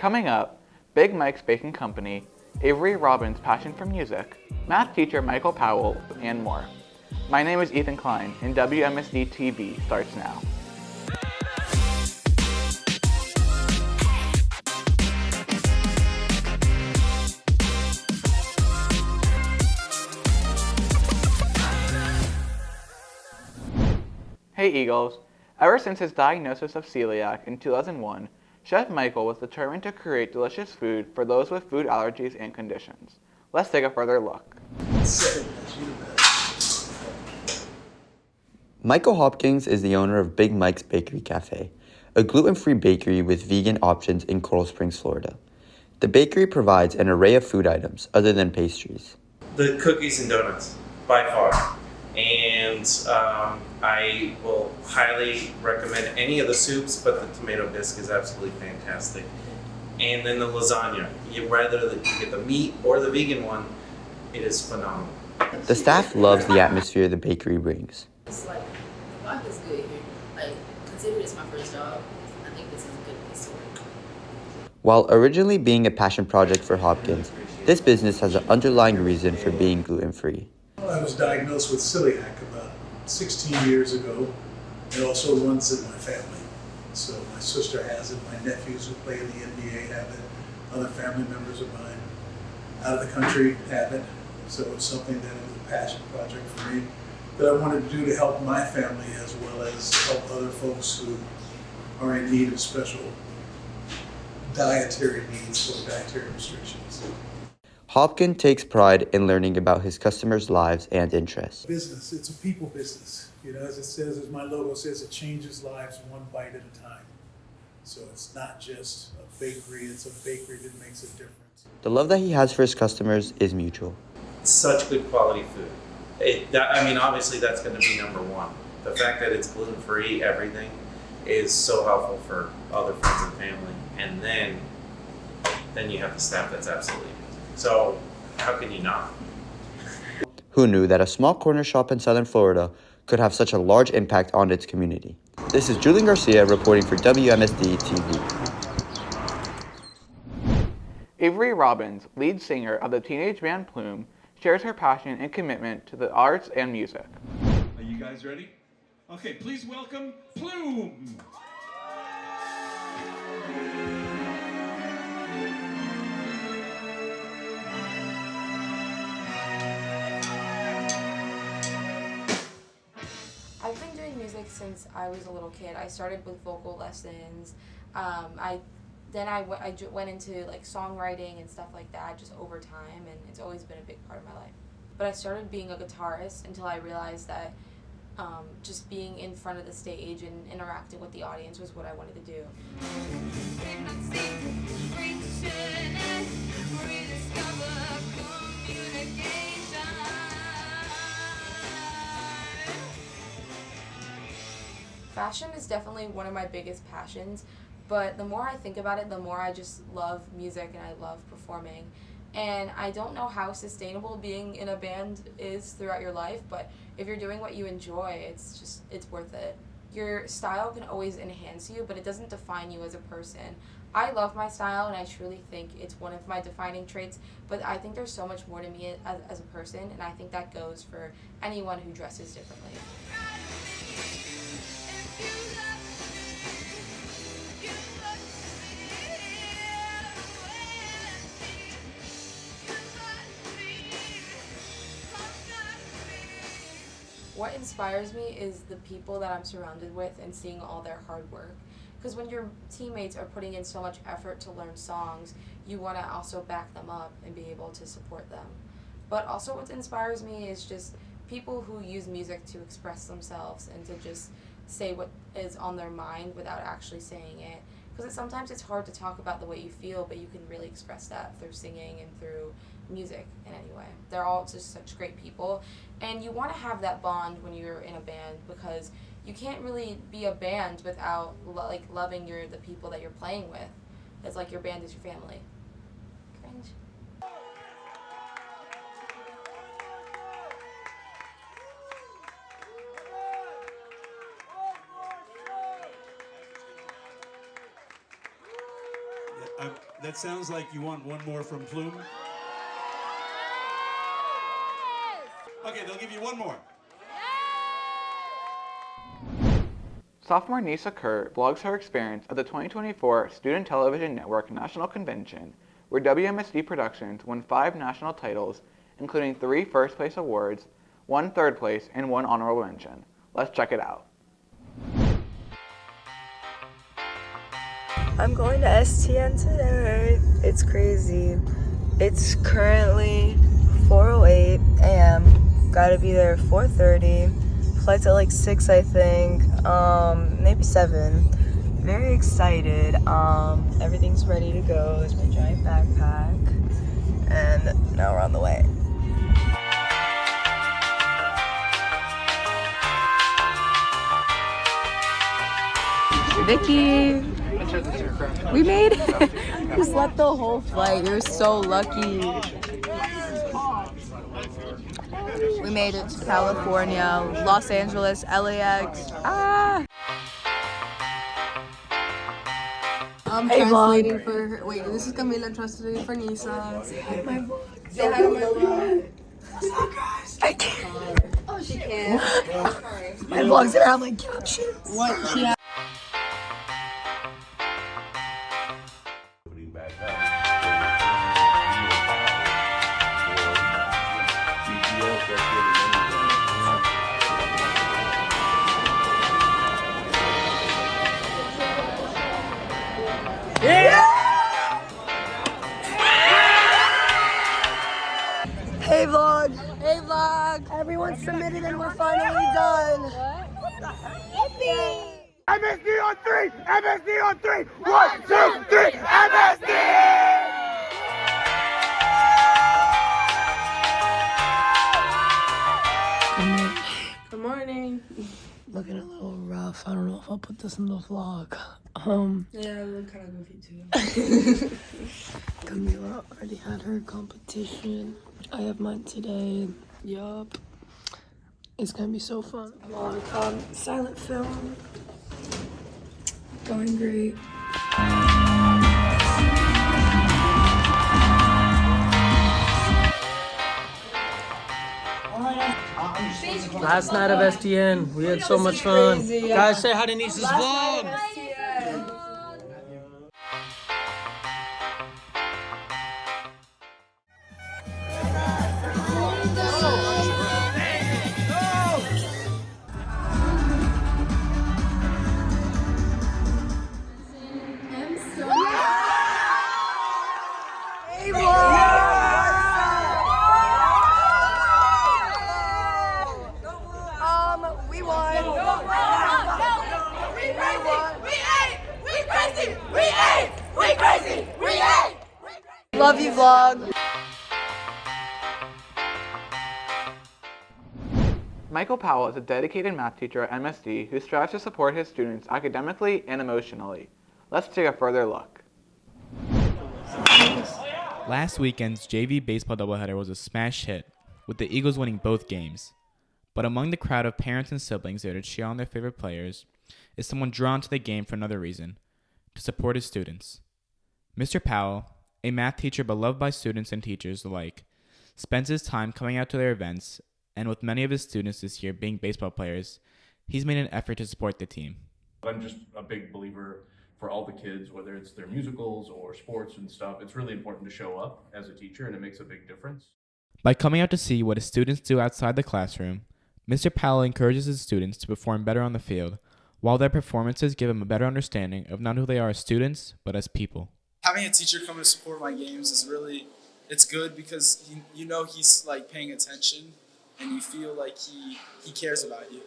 Coming up, Big Mike's Baking Company, Avery Robbin's passion for music, math teacher Michael Powell, and more. My name is Ethan Klein, and WMSD-TV starts now. Hey Eagles! Ever since his diagnosis of celiac in 2001, Chef Michael was determined to create delicious food for those with food allergies and conditions. Let's take a further look. Michael Hopkins is the owner of Big Mike's Bakery Cafe, a gluten-free bakery with vegan options in Coral Springs, Florida. The bakery provides an array of food items other than pastries. The cookies and donuts, by far. And I will highly recommend any of the soups, but the tomato bisque is absolutely fantastic. And then the lasagna. Whether you get the meat or the vegan one, it is phenomenal. The staff loves the atmosphere the bakery brings. It's like, the vibe is good here. Like, considering it's my first job, I think this is a good place to work. While originally being a passion project for Hopkins, this business has an underlying reason for being gluten-free. I was diagnosed with celiac about 16 years ago. It also runs in my family. So my sister has it, my nephews who play in the NBA have it, other family members of mine out of the country have it. So it's something that was a passion project for me that I wanted to do to help my family as well as help other folks who are in need of special dietary needs or dietary restrictions. Hopkins takes pride in learning about his customers' lives and interests. Business, it's a people business. You know, as it says, as my logo says, it changes lives one bite at a time. So it's not just a bakery, it's a bakery that makes a difference. The love that he has for his customers is mutual. Such good quality food. Obviously that's going to be number one. The fact that it's gluten-free, everything, is so helpful for other friends and family. And then you have the staff that's absolutely amazing. So how can you not? Who knew that a small corner shop in Southern Florida could have such a large impact on its community? This is Julian Garcia reporting for WMSD-TV. Avery Robbins, lead singer of the teenage band Plume, shares her passion and commitment to the arts and music. Are you guys ready? Okay, please welcome Plume. I've been doing music since I was a little kid. I started with vocal lessons. I went into like songwriting and stuff like that just over time, and it's always been a big part of my life. But I started being a guitarist until I realized that just being in front of the stage and interacting with the audience was what I wanted to do. Fashion is definitely one of my biggest passions, but the more I think about it, the more I just love music and I love performing. And I don't know how sustainable being in a band is throughout your life, but if you're doing what you enjoy, it's worth it. Your style can always enhance you, but it doesn't define you as a person. I love my style and I truly think it's one of my defining traits, but I think there's so much more to me as a person, and I think that goes for anyone who dresses differently. What inspires me is the people that I'm surrounded with and seeing all their hard work. Because when your teammates are putting in so much effort to learn songs, you want to also back them up and be able to support them. But also what inspires me is just people who use music to express themselves and to just say what is on their mind without actually saying it. Because sometimes it's hard to talk about the way you feel, but you can really express that through singing and through music in any way. They're all just such great people, and you want to have that bond when you're in a band, because you can't really be a band without loving the people that you're playing with. It's like your band is your family. Cringe. That sounds like you want one more from Plume. Okay, they'll give you one more. Sophomore Nisa vlogs her experience at the 2024 Student Television Network National Convention, where WMSD Productions won 5 national titles, including 3 first-place awards, 1 third place, and 1 honorable mention. Let's check it out. I'm going to STN today. It's crazy. It's currently 4:08 a.m. Gotta be there at 4:30. Flight's at like 6, I think. Maybe 7. Very excited. Everything's ready to go. There's my giant backpack. And now we're on the way. Vicky! We made it! You slept the whole flight. You're so lucky. We made it to California, Los Angeles, LAX. Ah! I'm hey, translating vlog. for her. Wait, this is Camila translating for Nisa. Say hi to my vlog. Say hi to my vlog. What's up, guys? I can't. Oh, she can. My vlog's gonna have like captions. What? She has. Hey vlog! Hey, vlog. Everyone submitted and we're finally done. Yippee! MSD on 3! MSD on 3! 1, 2, 3! MSD! Good morning. Looking a little rough. I don't know if I'll put this in the vlog. Yeah, I look kind of goofy too. Camila already had her competition. I have mine today. Yup. It's gonna be so fun. I'm on silent film. Going great. Last night of STN, we had so much fun. Crazy, Guys, say hi to Nisa's vlog. We won. Love you, vlog. Michael Powell is a dedicated math teacher at MSD who strives to support his students academically and emotionally. Let's take a further look. Last weekend's JV baseball doubleheader was a smash hit, with the Eagles winning both games. But among the crowd of parents and siblings there to cheer on their favorite players is someone drawn to the game for another reason, to support his students. Mr. Powell, a math teacher beloved by students and teachers alike, spends his time coming out to their events, and with many of his students this year being baseball players, he's made an effort to support the team. I'm just a big believer for all the kids, whether it's their musicals or sports and stuff. It's really important to show up as a teacher, and it makes a big difference. By coming out to see what his students do outside the classroom, Mr. Powell encourages his students to perform better on the field, while their performances give him a better understanding of not who they are as students, but as people. Having a teacher come to support my games is it's good because he's like paying attention and you feel like he cares about you.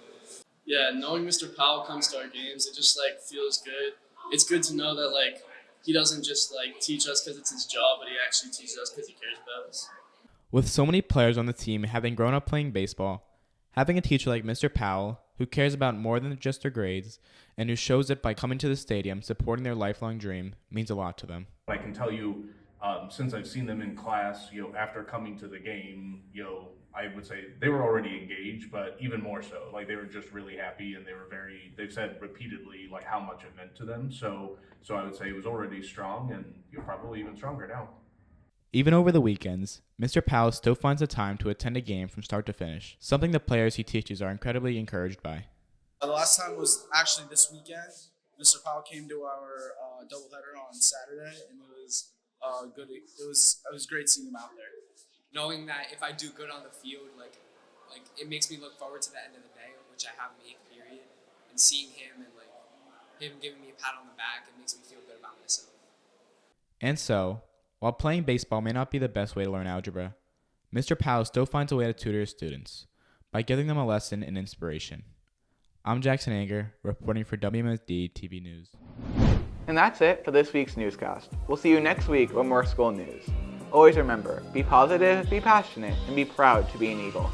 Yeah, knowing Mr. Powell comes to our games, it just like feels good. It's good to know that like he doesn't just like teach us because it's his job, but he actually teaches us because he cares about us. With so many players on the team having grown up playing baseball, having a teacher like Mr. Powell, who cares about more than just their grades, and who shows it by coming to the stadium, supporting their lifelong dream, means a lot to them. I can tell you Since I've seen them in class, after coming to the game, I would say they were already engaged, but even more so. Like, they were just really happy, and they've said repeatedly, like, how much it meant to them. So I would say it was already strong, and you're probably even stronger now. Even over the weekends, Mr. Powell still finds the time to attend a game from start to finish, something the players he teaches are incredibly encouraged by. The last time was actually this weekend. Mr. Powell came to our doubleheader on Saturday, and it was good. It was great seeing him out there. Knowing that if I do good on the field, like it makes me look forward to the end of the day, which I have in the 8th period, and seeing him and him giving me a pat on the back, it makes me feel good about myself. And so, while playing baseball may not be the best way to learn algebra, Mr. Powell still finds a way to tutor his students by giving them a lesson in inspiration. I'm Jaxon, reporting for WMSD-TV News. And that's it for this week's newscast. We'll see you next week with more school news. Always remember, be positive, be passionate, and be proud to be an Eagle.